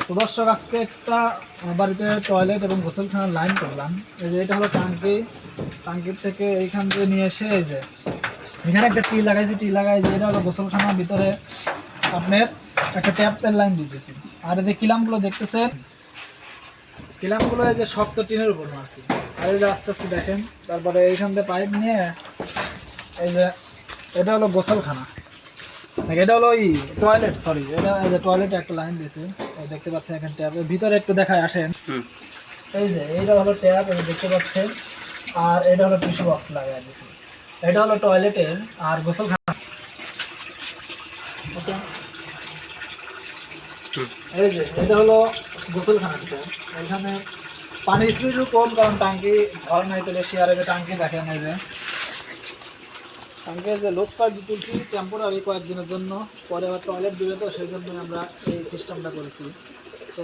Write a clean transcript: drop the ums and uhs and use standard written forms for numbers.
তো দর্শক আজকে একটা বাড়িতে টয়লেট এবং গোসলখানার লাইন করলাম। এই যে এটা হলো টাঙ্কি, টাঙ্কির থেকে এইখান থেকে নিয়ে এসে এই যে এখানে একটা টি লাগাইছি, টি লাগাই যে এটা হলো গোসলখানার ভিতরে আপনার একটা ট্যাপের লাইন দিতেছি। আর এই যে কিলামগুলো দেখতেছেন, কিলামগুলো এই যে শক্ত টিনের উপর মারছি। আর এই যে আস্তে আস্তে দেখেন, তারপরে এইখান থেকে পাইপ নিয়ে এই যে এটা হলো গোসলখানা, এটা হলো ওই টয়লেট, সরি এটা এই যে টয়লেটে একটা লাইন দিয়েছে দেখতে পাচ্ছেন এখানে ট্যাপ। ভিতরে একটু দেখায় আসেন, এই যে এইটা হলো ট্যাপ এই দেখতে পাচ্ছেন, আর এটা হলো টিস্যু বক্স লাগাই দিয়েছে। এটা হলো টয়লেটের আর গোসলখানা। ওকে, এই যে এটা হলো গোসলখানাটা। এখানে পানির স্পিডও কম, কারণ টাঙ্কি ভর নাই তো বেশি। আর এই যে টাঙ্কি দেখেন, এই যে টাঙ্কি যে লোড পাইপ তুলছি টেম্পোরারি কয়েকদিনের জন্য, পরে আবার টয়লেট দিবে, তো সেই জন্য আমরা এই সিস্টেমটা করেছি। তো